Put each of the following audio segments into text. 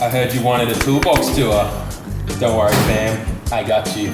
I heard you wanted a toolbox tour. Don't worry, fam. I got you.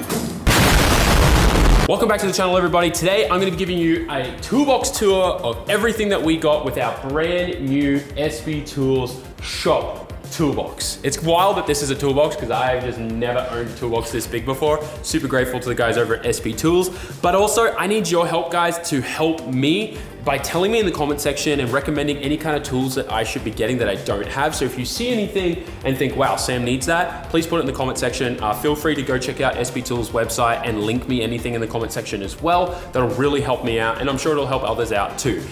Welcome back to the channel, everybody. Today, I'm gonna be giving you a toolbox tour of everything that we got with our brand new SB Tools shop toolbox. It's wild that this is a toolbox because I've just never owned a toolbox this big before. Super grateful to the guys over at SB Tools. But also, I need your help, guys, to help me by telling me in the comment section and recommending any kind of tools that I should be getting that I don't have. So if you see anything and think, wow, Sam needs that, please put it in the comment section. Feel free to go check out SB Tools website and link me anything in the comment section as well. That'll really help me out, and I'm sure it'll help others out too.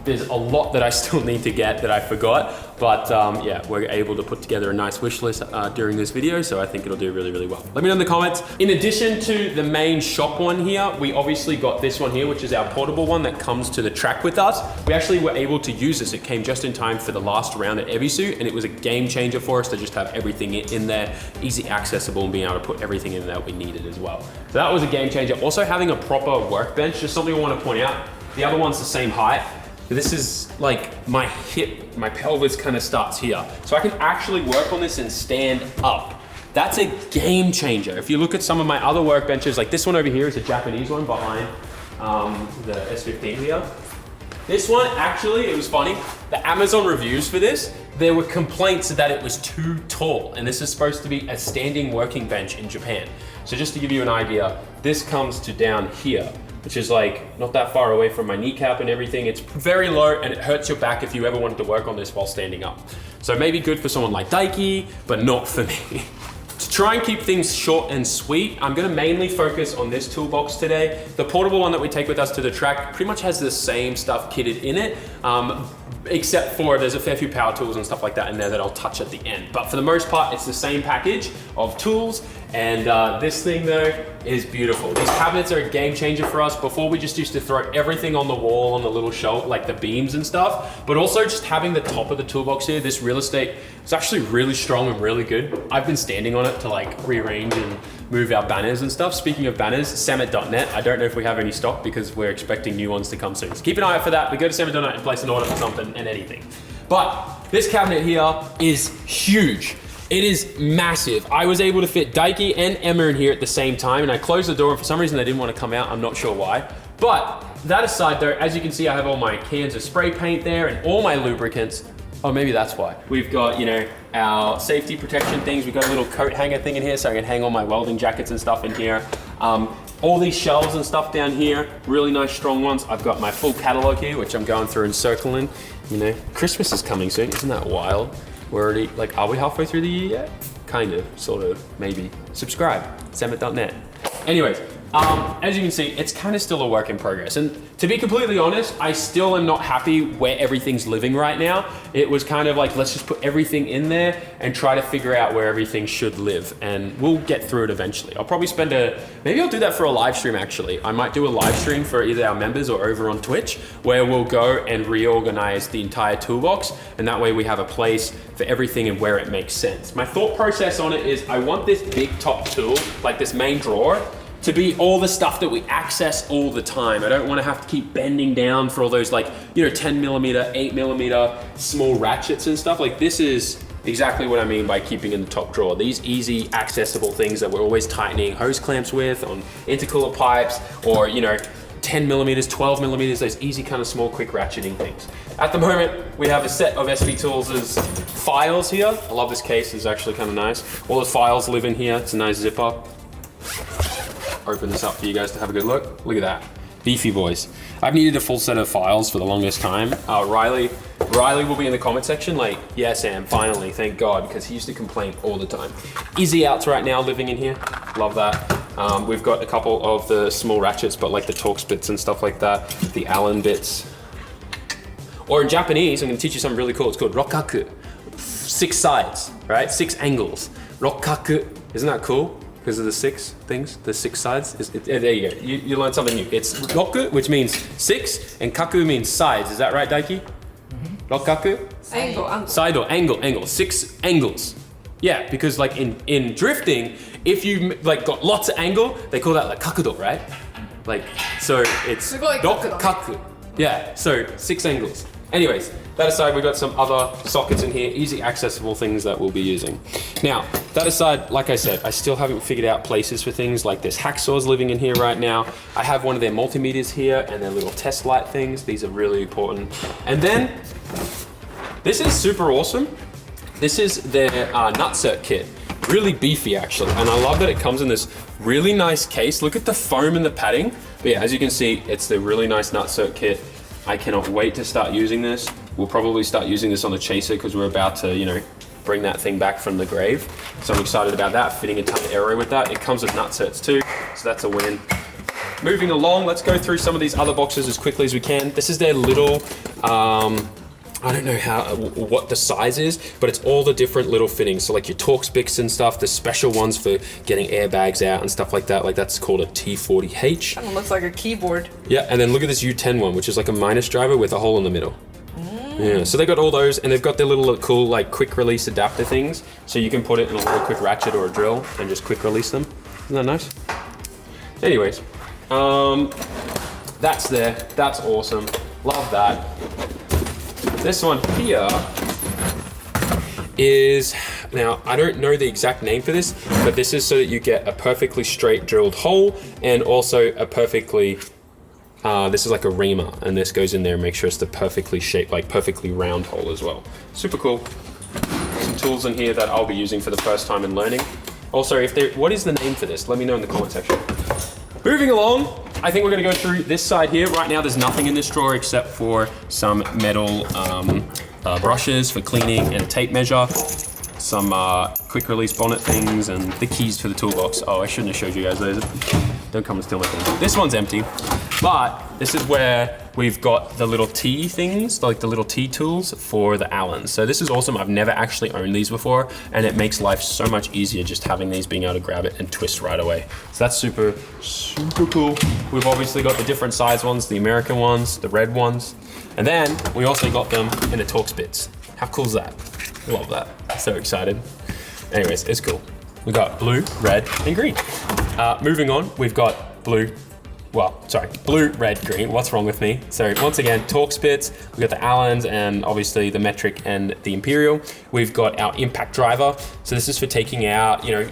There's a lot that I still need to get that I forgot, but yeah, we're able to put together a nice wish list during this video, so I think it'll do really, really well. Let me know in the comments. In addition to the main shop one here, we obviously got this one here, which is our portable one that comes to the track with us. We actually were able to use this. It came just in time for the last round at Evisu, and it was a game changer for us to just have everything in there, easy accessible, and being able to put everything in there we needed as well. So that was a game changer. Also having a proper workbench, just something I want to point out. The other one's the same height. This is like my hip, my pelvis kind of starts here. So I can actually work on this and stand up. That's a game changer. If you look at some of my other workbenches, like this one over here is a Japanese one behind the S15 here. This one, actually, it was funny. The Amazon reviews for this, there were complaints that it was too tall, and this is supposed to be a standing working bench in Japan. So just to give you an idea, this comes to down here, which is like not that far away from my kneecap and everything. It's very low and it hurts your back if you ever wanted to work on this while standing up. So maybe good for someone like Daiki, but not for me. To try and keep things short and sweet, I'm gonna mainly focus on this toolbox today. The portable one that we take with us to the track pretty much has the same stuff kitted in it, except for there's a fair few power tools and stuff like that in there that I'll touch at the end. But for the most part, it's the same package of tools. And this thing though is beautiful. These cabinets are a game changer for us. Before we just used to throw everything on the wall on the little shelf, like the beams and stuff, but also just having the top of the toolbox here, this real estate is actually really strong and really good. I've been standing on it to like rearrange and move our banners and stuff. Speaking of banners, SAMMIT.net, I don't know if we have any stock because we're expecting new ones to come soon. So keep an eye out for that. We go to SAMMIT.net and place an order for something and anything. But this cabinet here is huge. It is massive. I was able to fit Daiki and Emma in here at the same time, and I closed the door, and for some reason they didn't want to come out. I'm not sure why. But that aside though, as you can see, I have all my cans of spray paint there and all my lubricants. Oh, maybe that's why. We've got, you know, our safety protection things. We've got a little coat hanger thing in here so I can hang all my welding jackets and stuff in here. All these shelves and stuff down here, really nice strong ones. I've got my full catalog here, which I'm going through and circling. You know, Christmas is coming soon. Isn't that wild? We're already, like, are we halfway through the year yet? Kind of, sort of, maybe. Subscribe, SAMMIT.net. Anyways, as you can see, it's kind of still a work in progress. And to be completely honest, I still am not happy where everything's living right now. It was kind of like, let's just put everything in there and try to figure out where everything should live. And we'll get through it eventually. I'll probably spend maybe I'll do that for a live stream actually. I might do a live stream for either our members or over on Twitch, where we'll go and reorganize the entire toolbox. And that way we have a place for everything and where it makes sense. My thought process on it is I want this big top tool, like this main drawer, to be all the stuff that we access all the time. I don't want to have to keep bending down for all those, like, you know, 10 millimeter, 8 millimeter small ratchets and stuff. Like, this is exactly what I mean by keeping in the top drawer. These easy accessible things that we're always tightening hose clamps with on intercooler pipes, or, you know, 10 millimeters, 12 millimeters, those easy kind of small quick ratcheting things. At the moment, we have a set of SB Tools' files here. I love this case, it's actually kind of nice. All the files live in here, it's a nice zipper. Open this up for you guys to have a good look. Look at that, beefy boys. I've needed a full set of files for the longest time. Riley will be in the comment section like, yeah Sam, finally, thank God, because he used to complain all the time. Easy Out's right now living in here, love that. We've got a couple of the small ratchets, but like the Torx bits and stuff like that, the Allen bits. Or in Japanese, I'm gonna teach you something really cool, it's called rokkaku. 6 sides, right? 6 angles. Rokkaku, isn't that cool? Because of the 6 things, the 6 sides. There you go, you learned something new. It's roku, which means 6, and kaku means sides. Is that right, Daiki? Rokkaku? Angle. Side or angle, 6 angles. Yeah, because like in drifting, if you like got lots of angle, they call that like kakudo, right? Like, so it's rokkaku. Yeah, so 6 angles. Anyways, that aside, we've got some other sockets in here, easy accessible things that we'll be using. Now, that aside, like I said, I still haven't figured out places for things like this hacksaws living in here right now. I have one of their multimeters here and their little test light things. These are really important. And then, this is super awesome. This is their nutsert kit. Really beefy actually, and I love that it comes in this really nice case. Look at the foam and the padding. But yeah, as you can see, it's the really nice nutsert kit. I cannot wait to start using this. We'll probably start using this on the chaser because we're about to, you know, bring that thing back from the grave. So I'm excited about that, fitting a ton of aero with that. It comes with nutserts too, so that's a win. Moving along, let's go through some of these other boxes as quickly as we can. This is their little, I don't know what the size is, but it's all the different little fittings. So like your Torx bits and stuff, the special ones for getting airbags out and stuff like that. Like that's called a T40H. That one looks like a keyboard. Yeah, and then look at this U10 one, which is like a minus driver with a hole in the middle. Yeah, so they got all those, and they've got their little cool like quick release adapter things. So you can put it in a little quick ratchet or a drill and just quick release them. Isn't that nice? Anyways, that's there. That's awesome. Love that. This one here is, now I don't know the exact name for this, but this is so that you get a perfectly straight drilled hole and also a perfectly, this is like a reamer, and this goes in there and makes sure it's the perfectly shaped, like perfectly round hole as well. Super cool. Some tools in here that I'll be using for the first time in learning. Also, what is the name for this? Let me know in the comment section. Moving along, I think we're gonna go through this side here. Right now there's nothing in this drawer except for some metal brushes for cleaning and a tape measure, some quick release bonnet things, and the keys for the toolbox. Oh, I shouldn't have showed you guys those. Don't come and steal my things. This one's empty, but this is where we've got the little T things, like the little T tools for the Allens. So this is awesome. I've never actually owned these before, and it makes life so much easier just having these, being able to grab it and twist right away. So that's super, super cool. We've obviously got the different size ones, the American ones, the red ones, and then we also got them in the Torx bits. How cool is that? Love that. So excited. Anyways, it's cool. We got blue, red, and green. Moving on, we've got blue, red, green. What's wrong with me? So once again, Torx bits. We've got the Allens and obviously the metric and the Imperial. We've got our impact driver. So this is for taking out, you know,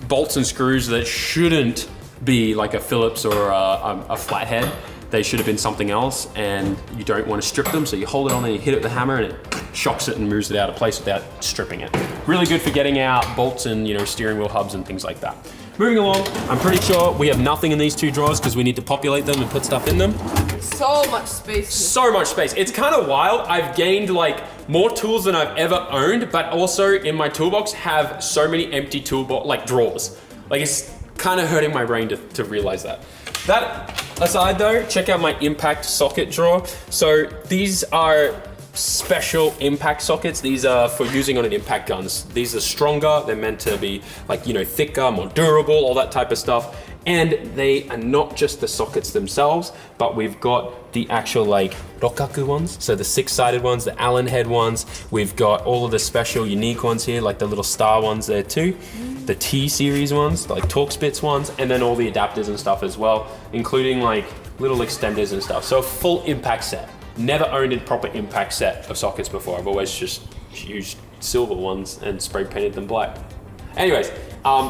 bolts and screws that shouldn't be like a Phillips or a flathead. They should have been something else, and you don't want to strip them, so you hold it on and you hit it with a hammer and it shocks it and moves it out of place without stripping it. Really good for getting out bolts and, you know, steering wheel hubs and things like that. Moving along, I'm pretty sure we have nothing in these two drawers because we need to populate them and put stuff in them. So much space. So much space. It's kind of wild. I've gained like more tools than I've ever owned, but also in my toolbox have so many empty toolbox, like drawers. Like it's kind of hurting my brain to realize that. That aside though, check out my impact socket drawer. So these are special impact sockets. These are for using on an impact guns. These are stronger. They're meant to be like, you know, thicker, more durable, all that type of stuff. And they are not just the sockets themselves, but we've got the actual like rokaku ones. So the 6-sided ones, the Allen head ones. We've got all of the special unique ones here, like the little star ones there too. The T series ones, like Torx bits ones, and then all the adapters and stuff as well, including like little extenders and stuff. So a full impact set. Never owned a proper impact set of sockets before. I've always just used silver ones and spray painted them black. Anyways,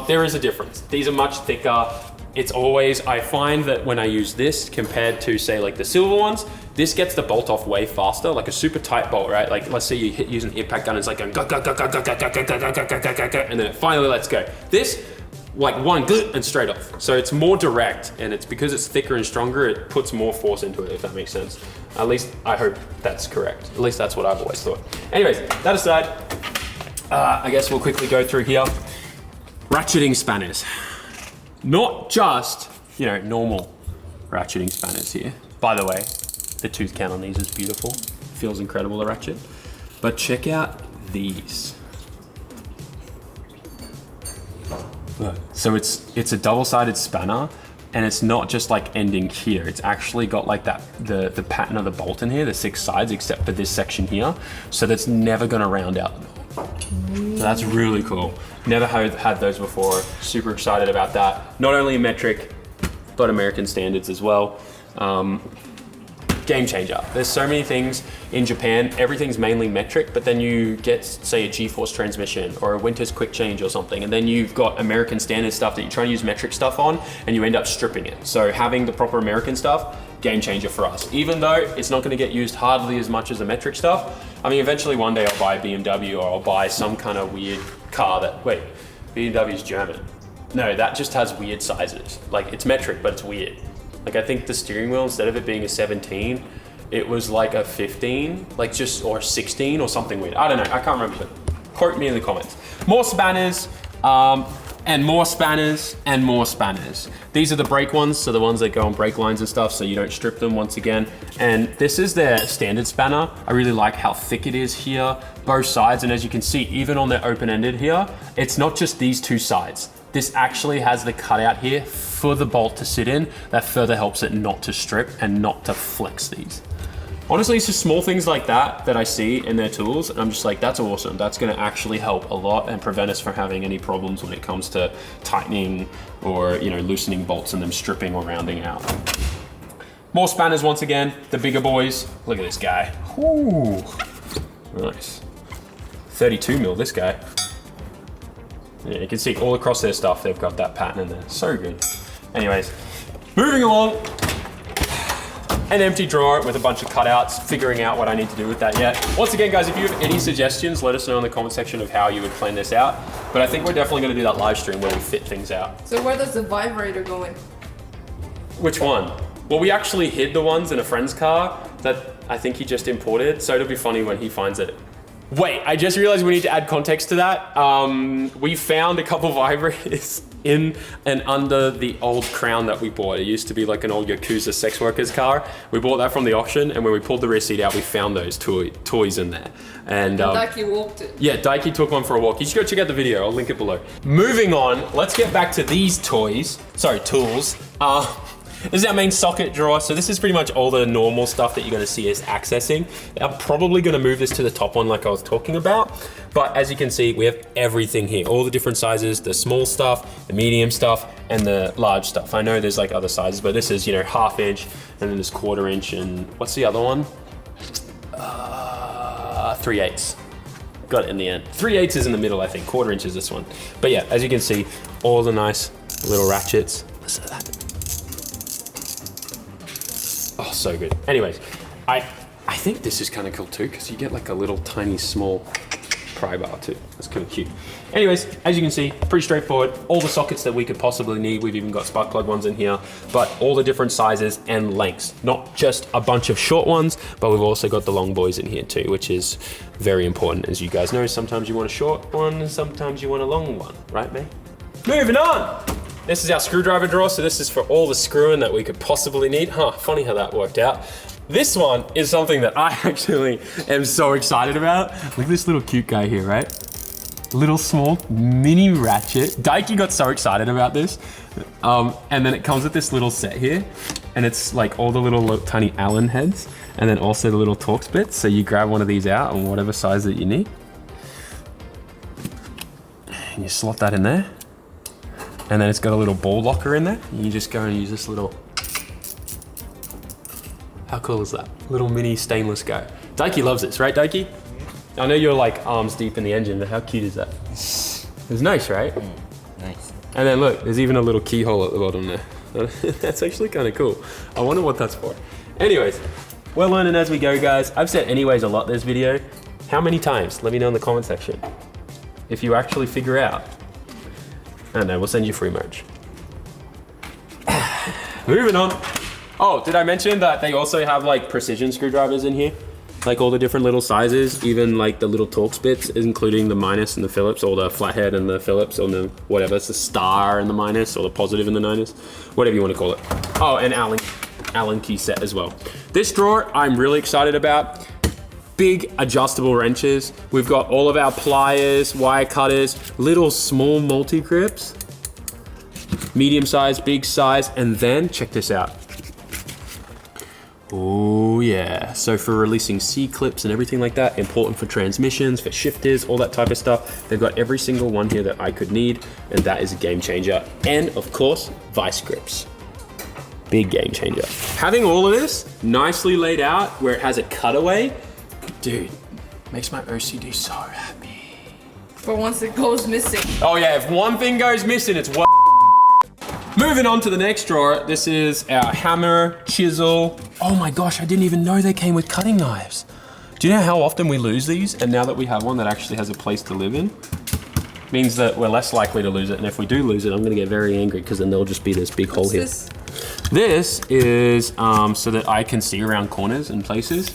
there is a difference. These are much thicker. It's always, I find that when I use this compared to say like the silver ones, this gets the bolt off way faster, like a super tight bolt, right? Like let's say you use an impact gun, it's like going and then it finally lets go. This, like one and straight off. So it's more direct, and it's because it's thicker and stronger, it puts more force into it, if that makes sense. At least I hope that's correct. At least that's what I've always thought. Anyways, that aside, I guess we'll quickly go through here. Ratcheting spanners. Not just, you know, normal ratcheting spanners here. By the way, the tooth count on these is beautiful. Feels incredible to ratchet. But check out these. So it's a double-sided spanner, and it's not just like ending here. It's actually got like that the pattern of the bolt in here, the 6 sides, except for this section here. So that's never gonna round out. So that's really cool. Never had those before. Super excited about that. Not only metric, but American standards as well. game changer. There's so many things in Japan, everything's mainly metric, but then you get, say, a G-force transmission or a Winter's quick change or something, and then you've got American standard stuff that you're trying to use metric stuff on, and you end up stripping it. So having the proper American stuff, game changer for us. Even though it's not gonna get used hardly as much as the metric stuff. I mean, eventually one day I'll buy a BMW or I'll buy some kind of weird car that, wait, BMW's German. No, that just has weird sizes. Like, it's metric, but it's weird. Like, I think the steering wheel, instead of it being a 17, it was like a 15, like just, or 16 or something weird. I don't know, I can't remember, but quote me in the comments. More spanners, and more spanners, and more spanners. These are the brake ones, so the ones that go on brake lines and stuff, so you don't strip them once again. And this is their standard spanner. I really like how thick it is here, both sides, and as you can see, even on their open-ended here, it's not just these two sides. This actually has the cutout here for the bolt to sit in that further helps it not to strip and not to flex these. Honestly, it's just small things like that I see in their tools, and I'm just like, that's awesome. That's gonna actually help a lot and prevent us from having any problems when it comes to tightening or loosening bolts and them stripping or rounding out. More spanners once again, the bigger boys. Look at this guy. Ooh, nice. 32 mil, this guy. Yeah, you can see all across their stuff, they've got that pattern in there. So good. Anyways, moving along. An empty drawer with a bunch of cutouts, figuring out what I need to do with that yet. Once again, guys, if you have any suggestions, let us know in the comment section of how you would plan this out. But I think we're definitely gonna do that live stream where we fit things out. So where does the vibrator go in? Which one? Well, we actually hid the ones in a friend's car that I think he just imported, so it'll be funny when he finds it. Wait, I just realized we need to add context to that. We found a couple vibrators in and under the old Crown that we bought. It used to be like an old Yakuza sex worker's car. We bought that from the auction, and when we pulled the rear seat out, we found those toys in there. And Daiki walked it. Yeah, Daiki took one for a walk. You should go check out the video, I'll link it below. Moving on, let's get back to these tools. This is our main socket drawer. So this is pretty much all the normal stuff that you're gonna see us accessing. I'm probably gonna move this to the top one like I was talking about. But as you can see, we have everything here. All the different sizes, the small stuff, the medium stuff, and the large stuff. I know there's like other sizes, but this is, 1/2 inch, and then there's 1/4 inch, and what's the other one? 3/8. Got it in the end. 3/8 is in the middle, I think. 1/4 inch is this one. But yeah, as you can see, all the nice little ratchets. Listen to that. Oh, so good. Anyways, I think this is kind of cool too, because you get like a little tiny small pry bar too. That's kind of cute. Anyways, as you can see, pretty straightforward. All the sockets that we could possibly need. We've even got spark plug ones in here, but all the different sizes and lengths. Not just a bunch of short ones, but we've also got the long boys in here too, which is very important. As you guys know, sometimes you want a short one and sometimes you want a long one, right, mate? Moving on. This is our screwdriver drawer, so this is for all the screwing that we could possibly need. Funny how that worked out. This one is something that I actually am so excited about. Look at this little cute guy here, right? Little small mini ratchet. Daiki got so excited about this. And then it comes with this little set here, and it's like all the little tiny Allen heads, and then also the little Torx bits. So you grab one of these out on whatever size that you need. And you slot that in there. And then it's got a little ball locker in there. You just go and use this little, how cool is that? Little mini stainless guy. Daiki loves this, right, Daiki? I know you're like arms deep in the engine, but how cute is that? It's nice, right? Nice. And then look, there's even a little keyhole at the bottom there. That's actually kind of cool. I wonder what that's for. Anyways, we're learning as we go, guys. I've said anyways a lot this video. How many times? Let me know in the comment section. If you actually figure out. I don't know, we'll send you free merch. Moving on. Oh, did I mention that they also have like precision screwdrivers in here? Like all the different little sizes, even like the little Torx bits, including the minus and the Phillips, or the flathead and the Phillips, or the whatever, it's the star and the minus, or the positive and the minus, whatever you want to call it. Oh, and Allen key set as well. This drawer I'm really excited about. Big adjustable wrenches. We've got all of our pliers, wire cutters, little small multi-grips, medium size, big size, and then check this out. Oh yeah, so for releasing C-clips and everything like that, important for transmissions, for shifters, all that type of stuff. They've got every single one here that I could need, and that is a game changer. And of course, vice grips. Big game changer. Having all of this nicely laid out where it has a cutaway, dude, makes my OCD so happy. But once it goes missing. Oh yeah, if one thing goes missing, it's what. Moving on to the next drawer, this is our hammer, chisel. Oh my gosh, I didn't even know they came with cutting knives. Do you know how often we lose these? And now that we have one that actually has a place to live in, means that we're less likely to lose it. And if we do lose it, I'm gonna get very angry because then there'll just be this big hole here. This? This is so that I can see around corners and places.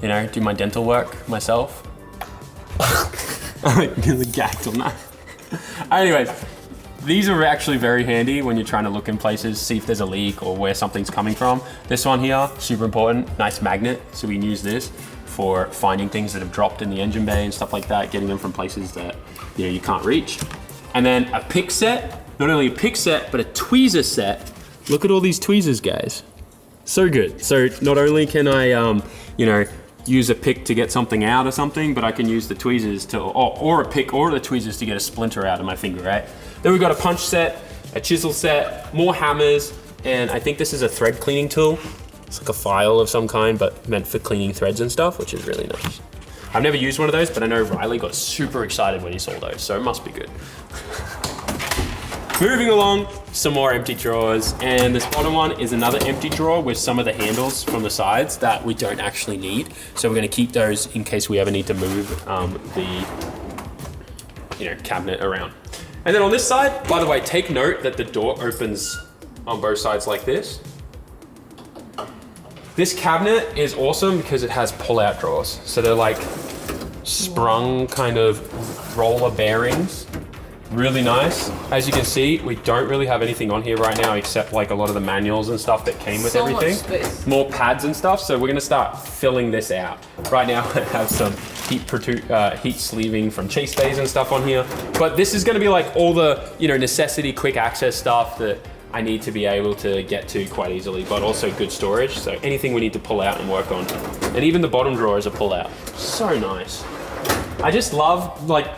You know, do my dental work myself. I'm really gagged on that. Anyways, these are actually very handy when you're trying to look in places, see if there's a leak or where something's coming from. This one here, super important, nice magnet. So we can use this for finding things that have dropped in the engine bay and stuff like that, getting them from places that you can't reach. And then a pick set, not only a pick set, but a tweezer set. Look at all these tweezers, guys. So good. So not only can I, use a pick to get something out or something, but I can use the tweezers to, or a pick or the tweezers to get a splinter out of my finger, right? Then we've got a punch set, a chisel set, more hammers, and I think this is a thread cleaning tool. It's like a file of some kind, but meant for cleaning threads and stuff, which is really nice. I've never used one of those, but I know Riley got super excited when he saw those, so it must be good. Moving along, some more empty drawers, and this bottom one is another empty drawer with some of the handles from the sides that we don't actually need. So we're gonna keep those in case we ever need to move the cabinet around. And then on this side, by the way, take note that the door opens on both sides like this. This cabinet is awesome because it has pull-out drawers. So they're like sprung kind of roller bearings. Really nice. As you can see, we don't really have anything on here right now except like a lot of the manuals and stuff that came with everything. Much space. More pads and stuff, so we're gonna start filling this out. Right now I have some heat sleeving from Chase Bays and stuff on here. But this is gonna be like all the necessity quick access stuff that I need to be able to get to quite easily, but also good storage. So anything we need to pull out and work on. And even the bottom drawer is a pull out. So nice. I just love like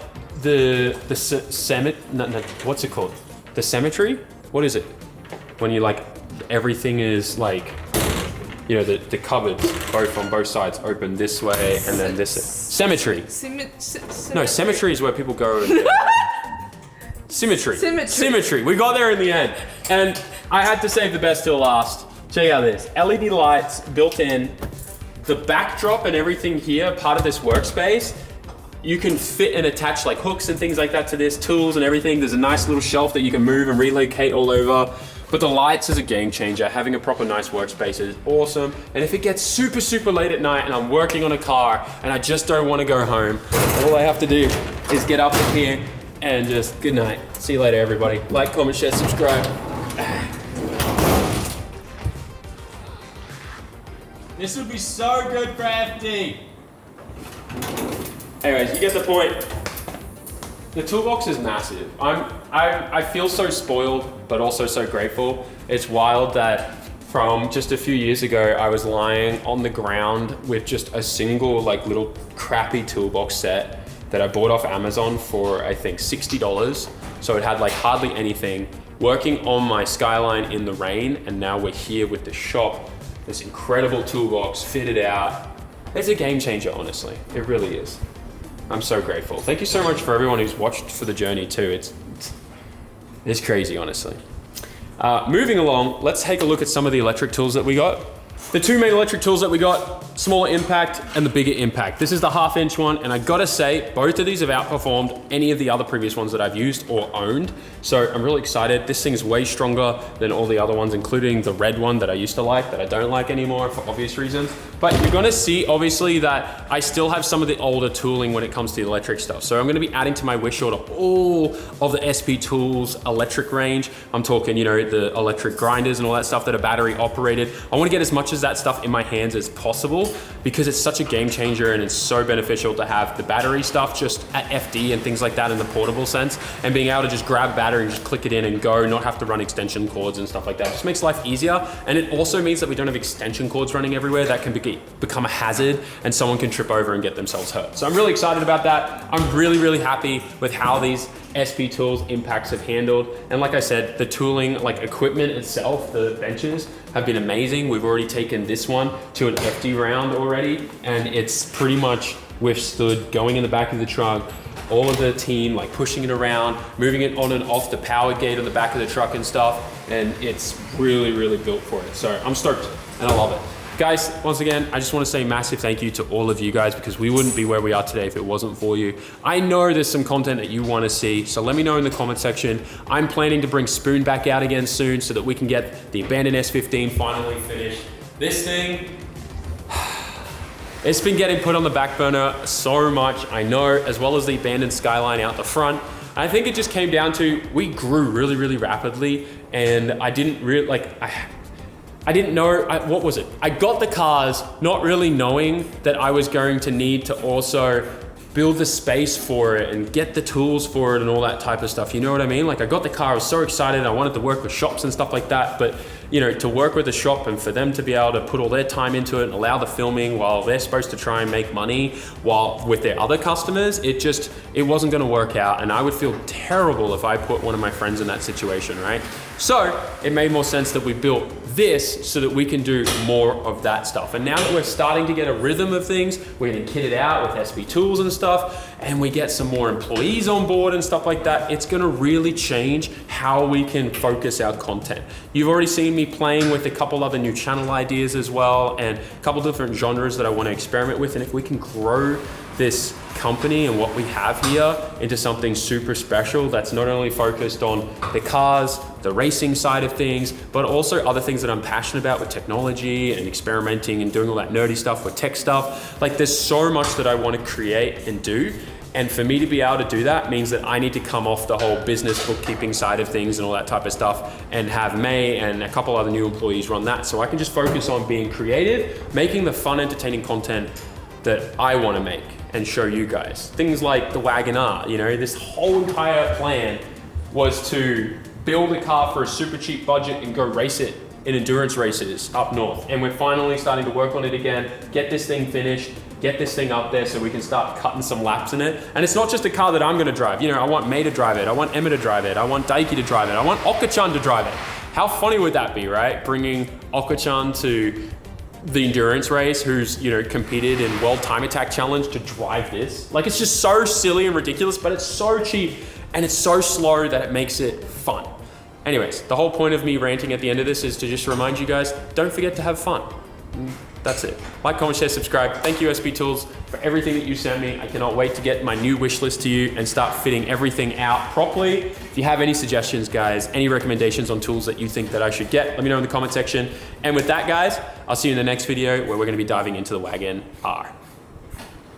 what's it called? The symmetry? What is it? When you like, everything is like, the cupboards, both on both sides open this way and then this. Symmetry. No, symmetry is where people go. Symmetry. Symmetry. We got there in the end. And I had to save the best till last. Check out this. LED lights built in. The backdrop and everything here, part of this workspace, you can fit and attach like hooks and things like that to this, tools and everything. There's a nice little shelf that you can move and relocate all over. But the lights is a game changer. Having a proper nice workspace is awesome. And if it gets super, super late at night and I'm working on a car and I just don't want to go home, all I have to do is get up in here and just good night. See you later, everybody. Like, comment, share, subscribe. This would be so good for FD. Anyways, you get the point. The toolbox is massive. I feel so spoiled, but also so grateful. It's wild that from just a few years ago, I was lying on the ground with just a single like little crappy toolbox set that I bought off Amazon for I think $60. So it had like hardly anything, working on my Skyline in the rain, and now we're here with the shop, this incredible toolbox fitted out. It's a game changer, honestly. It really is. I'm so grateful. Thank you so much for everyone who's watched for the journey too. It's crazy, honestly. Moving along, let's take a look at some of the electric tools that we got. The two main electric tools that we got, smaller impact and the bigger impact. This is the 1/2 inch one, and I gotta say, both of these have outperformed any of the other previous ones that I've used or owned. So I'm really excited. This thing's way stronger than all the other ones, including the red one that I used to like, that I don't like anymore for obvious reasons. But you're gonna see, obviously, that I still have some of the older tooling when it comes to the electric stuff. So I'm gonna be adding to my wish order all of the SP Tools electric range. I'm talking, the electric grinders and all that stuff that are battery operated. I wanna get as much of that stuff in my hands as possible. tool because it's such a game changer and it's so beneficial to have the battery stuff just at FD and things like that in the portable sense, and being able to just grab a battery and just click it in and go, not have to run extension cords and stuff like that. It just makes life easier. And it also means that we don't have extension cords running everywhere. That can become a hazard and someone can trip over and get themselves hurt. So I'm really excited about that. I'm really, really happy with how these SP Tools impacts have handled. And like I said, the tooling, like equipment itself, the benches have been amazing. We've already taken this one to an FD round already, and it's pretty much withstood going in the back of the truck, all of the team like pushing it around, moving it on and off the power gate on the back of the truck and stuff. And it's really, really built for it. So I'm stoked and I love it. Guys, once again, I just want to say massive thank you to all of you guys, because we wouldn't be where we are today if it wasn't for you. I know there's some content that you want to see, so let me know in the comment section. I'm planning to bring Spoon back out again soon so that we can get the abandoned S15 finally finished. This thing, it's been getting put on the back burner so much, I know, as well as the abandoned Skyline out the front. I think it just came down to, we grew really, really rapidly, and I didn't really, I didn't know, what was it? I got the cars not really knowing that I was going to need to also build the space for it and get the tools for it and all that type of stuff. You know what I mean? Like, I got the car, I was so excited. I wanted to work with shops and stuff like that. But, you know, to work with a shop and for them to be able to put all their time into it and allow the filming while they're supposed to try and make money while with their other customers, it wasn't gonna work out. And I would feel terrible if I put one of my friends in that situation, right? So it made more sense that we built this so that we can do more of that stuff. And now that we're starting to get a rhythm of things, we're gonna kit it out with SP Tools and stuff, and we get some more employees on board and stuff like that, it's gonna really change how we can focus our content. You've already seen me playing with a couple other new channel ideas as well, and a couple different genres that I wanna experiment with, and if we can grow this company and what we have here into something super special that's not only focused on the cars, the racing side of things, but also other things that I'm passionate about with technology and experimenting and doing all that nerdy stuff with tech stuff. Like, there's so much that I want to create and do. And for me to be able to do that means that I need to come off the whole business bookkeeping side of things and all that type of stuff, and have May and a couple other new employees run that. So I can just focus on being creative, making the fun, entertaining content that I want to make and show you guys. Things like the Wagon R, you know, this whole entire plan was to build a car for a super cheap budget and go race it in endurance races up north. And we're finally starting to work on it again, get this thing finished, get this thing up there so we can start cutting some laps in it. And it's not just a car that I'm gonna drive. You know, I want May to drive it, I want Emma to drive it, I want Daiki to drive it, I want Okachan to drive it. How funny would that be, right? Bringing Okachan to the endurance race, who's, you know, competed in World Time Attack Challenge, to drive this. Like, it's just so silly and ridiculous, but it's so cheap and it's so slow that it makes it fun. Anyways, the whole point of me ranting at the end of this is to just remind you guys, don't forget to have fun. That's it. Like, comment, share, subscribe. Thank you, SP Tools, for everything that you sent me. I cannot wait to get my new wish list to you and start fitting everything out properly. If you have any suggestions, guys, any recommendations on tools that you think that I should get, let me know in the comment section. And with that, guys, I'll see you in the next video where we're gonna be diving into the Wagon R.